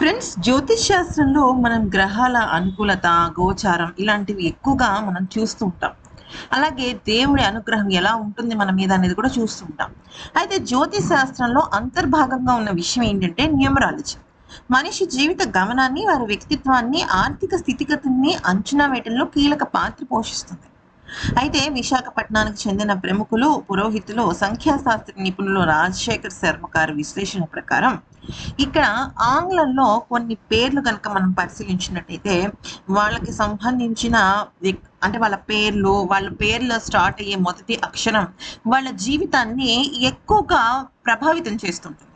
Friends, జ్యోతిష్ శాస్త్రంలో మనం గ్రహాల అనుకూలత, గోచారం ఇలాంటివి ఎక్కువగా మనం చూస్తూ ఉంటాం. అలాగే దేవుడి అనుగ్రహం ఎలా ఉంటుంది మన మీద అనేది కూడా చూస్తూ ఉంటాం. అయితే జ్యోతిష్ శాస్త్రంలో అంతర్భాగంగా ఉన్న విషయం ఏంటంటే న్యూమరాలజీ. మనిషి జీవిత గమనాన్ని, వారి వ్యక్తిత్వాన్ని, ఆర్థిక స్థితిగతుల్ని అంచనా వేయటంలో కీలక పాత్ర పోషిస్తుంది. అయితే విశాఖపట్నానికి చెందిన ప్రముఖులు, పురోహితులు, సంఖ్యాశాస్త్ర నిపుణులు రాజశేఖర్ శర్మ గారి విశ్లేషణ ప్రకారం ఇక్కడ ఆంగ్లంలో కొన్ని పేర్లు గనక మనం పరిశీలించినట్టయితే, వాళ్ళకి సంబంధించిన అంటే వాళ్ళ పేర్లు, వాళ్ళ పేర్లో స్టార్ట్ అయ్యే మొదటి అక్షరం వాళ్ళ జీవితాన్ని ఎక్కువగా ప్రభావితం చేస్తుంటుంది.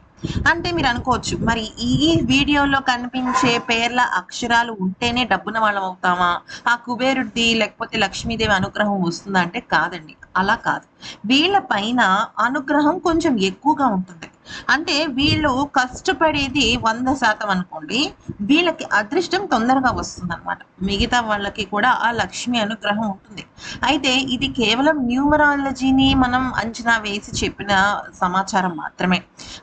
అంటే మీరు అనుకోవచ్చు, మరి ఈ వీడియోలో కనిపించే పేర్ల అక్షరాలు ఉంటేనే డబ్బున వాళ్ళం అవుతామా? ఆ కుబేరుడిది లేకపోతే లక్ష్మీదేవి అనుగ్రహం వస్తుందా అంటే కాదండి. అలా కాదు. వీళ్ళ పైన అనుగ్రహం కొంచెం ఎక్కువగా ఉంటుంది. అంటే వీళ్ళు కష్టపడేది 100% అనుకోండి. వీళ్ళకి అదృష్టం తొందరగా వస్తుందనమాట. మిగతా వాళ్ళకి కూడా ఆ లక్ష్మి అనుగ్రహం ఉంటుంది. అయితే ఇది కేవలం న్యూమరాలజీని మనం అంచనా వేసి చెప్పిన సమాచారం మాత్రమే.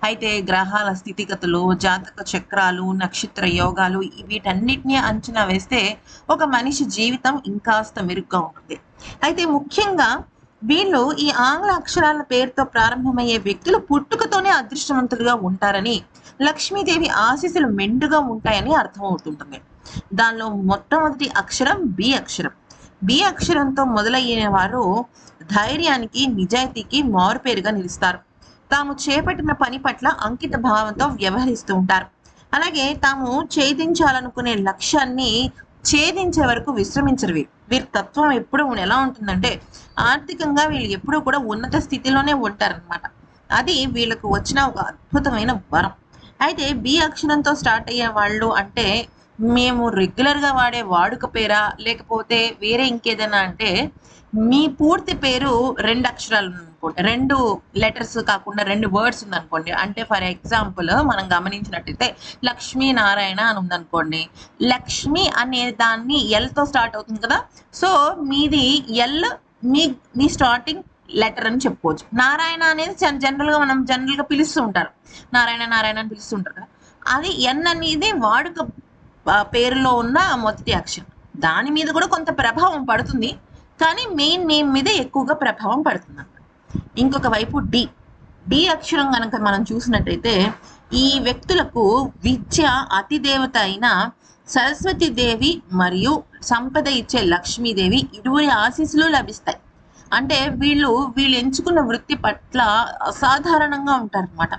అయితే గ్రహాల స్థితిగతులు, జాతక చక్రాలు, నక్షత్ర యోగాలు వీటన్నిటిని అంచనా వేస్తే ఒక మనిషి జీవితం ఇంకాస్త మెరుగ్గా ఉంటుంది. అయితే ముఖ్యంగా వీళ్ళు ఈ ఆంగ్ల అక్షరాల పేరుతో ప్రారంభమయ్యే వ్యక్తులు పుట్టుకతోనే అదృష్టవంతులుగా ఉంటారని, లక్ష్మీదేవి ఆశీస్సులు మెండుగా ఉంటాయని అర్థమవుతుంటుంది. దానిలో మొట్టమొదటి అక్షరం బి అక్షరం. బి అక్షరంతో మొదలయ్యే వారు ధైర్యానికి, నిజాయితీకి మారుపేరుగా నిలుస్తారు. తాము చేపట్టిన పని పట్ల అంకిత భావంతో వ్యవహరిస్తూ ఉంటారు. అలాగే తాము ఛేదించాలనుకునే లక్ష్యాన్ని ఛేదించే వరకు విశ్రమించరు వీరు. వీరి తత్వం ఎప్పుడు ఎలా ఉంటుందంటే, ఆర్థికంగా వీళ్ళు ఎప్పుడూ కూడా ఉన్నత స్థితిలోనే ఉంటారనమాట. అది వీళ్ళకు వచ్చిన ఒక అద్భుతమైన వరం. అయితే బి అక్షరంతో స్టార్ట్ అయ్యే వాళ్ళు అంటే, మేము రెగ్యులర్గా వాడే వాడుక పేరా, లేకపోతే వేరే ఇంకేదైనా అంటే, మీ పూర్తి పేరు 2 అక్షరాలు ఉందనుకోండి, 2 లెటర్స్ కాకుండా 2 వర్డ్స్ ఉందనుకోండి. అంటే ఫర్ ఎగ్జాంపుల్ మనం గమనించినట్టయితే లక్ష్మీనారాయణ అని ఉందనుకోండి. లక్ష్మి అనే దాన్ని ఎల్‌తో స్టార్ట్ అవుతుంది కదా! సో మీది ఎల్, మీ మీ స్టార్టింగ్ లెటర్ అని చెప్పుకోవచ్చు. నారాయణ అనేది జనరల్‌గా మనం పిలుస్తూ ఉంటారు. నారాయణ, నారాయణ అని పిలుస్తూ ఉంటారు కదా! అది ఎన్ అనేది వాడుక పేరులో ఉన్న మొదటి అక్షరం. దాని మీద కూడా కొంత ప్రభావం పడుతుంది. కానీ మెయిన్ నేమ్ మీద ఎక్కువగా ప్రభావం పడుతుందన్నమాట. ఇంకొక వైపు డి. డి అక్షరం గనక మనం చూసినట్టయితే, ఈ వ్యక్తులకు విద్య అతిదేవత అయిన సరస్వతీదేవి మరియు సంపద ఇచ్చే లక్ష్మీదేవి ఇరువురి ఆశీస్సులు లభిస్తాయి. అంటే వీళ్ళు ఎంచుకున్న వృత్తి పట్ల అసాధారణంగా ఉంటారనమాట.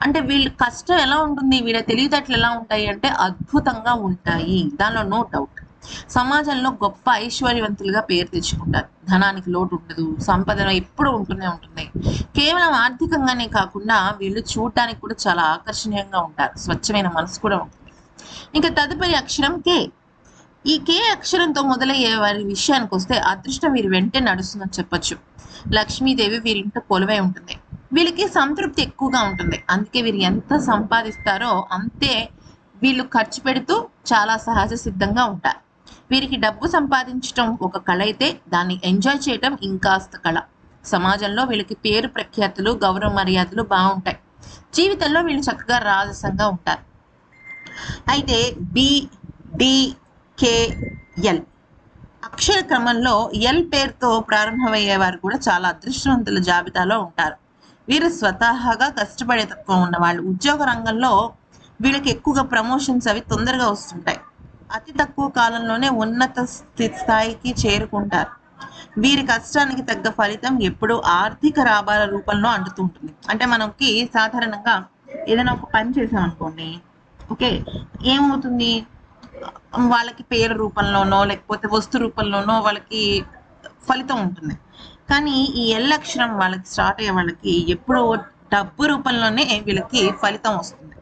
అంటే వీళ్ళ కష్టం ఎలా ఉంటుంది, వీళ్ళ తెలివితేటలు ఎలా ఉంటాయి అంటే అద్భుతంగా ఉంటాయి. దానిలో నో డౌట్. సమాజంలో గొప్ప ఐశ్వర్యవంతులుగా పేరు తెచ్చుకుంటారు. ధనానికి లోటు ఉండదు. సంపద ఎప్పుడూ ఉంటూనే ఉంటుంది. కేవలం ఆర్థికంగానే కాకుండా వీళ్ళు చూడటానికి కూడా చాలా ఆకర్షణీయంగా ఉంటారు. స్వచ్ఛమైన మనసు కూడా ఉంటుంది. ఇంకా తదుపరి అక్షరం కే. ఈ కే అక్షరంతో మొదలయ్యే వారి విషయానికి వస్తే అదృష్టం వీరి వెంటే నడుస్తుందని చెప్పొచ్చు. లక్ష్మీదేవి వీరింట కొలువై ఉంటుంది. వీళ్ళకి సంతృప్తి ఎక్కువగా ఉంటుంది. అందుకే వీరు ఎంత సంపాదిస్తారో అంతే వీళ్ళు ఖర్చు పెడుతూ చాలా సహజ సిద్ధంగా ఉంటారు. వీరికి డబ్బు సంపాదించడం ఒక కళ అయితే, దాన్ని ఎంజాయ్ చేయటం ఇంకాస్త కళ. సమాజంలో వీళ్ళకి పేరు ప్రఖ్యాతులు, గౌరవ మర్యాదలు బాగుంటాయి. జీవితంలో వీళ్ళు చక్కగా రాజసంగా ఉంటారు. అయితే బి, డి, కే, ఎల్ అక్షర క్రమంలో ఎల్ పేరుతో ప్రారంభమయ్యే వారు కూడా చాలా అదృష్టవంతుల జాబితాలో ఉంటారు. వీరు స్వతహాగా కష్టపడే తత్వం ఉన్నవాళ్ళు. ఉద్యోగ రంగంలో వీళ్ళకి ఎక్కువగా ప్రమోషన్స్ అవి తొందరగా వస్తుంటాయి. అతి తక్కువ కాలంలోనే ఉన్నత స్థాయికి చేరుకుంటారు. వీరి కష్టానికి తగ్గ ఫలితం ఎప్పుడూ ఆర్థిక లాభాల రూపంలో అందుతూ ఉంటుంది. అంటే మనకి సాధారణంగా ఏదైనా ఒక పని చేసాం అనుకోండి, ఓకే, ఏమవుతుంది, వాళ్ళకి పేరు రూపంలోనో లేకపోతే వస్తు రూపంలోనో వాళ్ళకి ఫలితం ఉంటుంది. కానీ ఈ ఎల్ అక్షరం వాళ్ళకి స్టార్ట్ అయ్యే వాళ్ళకి ఎప్పుడో డబ్బు రూపంలోనే వీళ్ళకి ఫలితం వస్తుంది.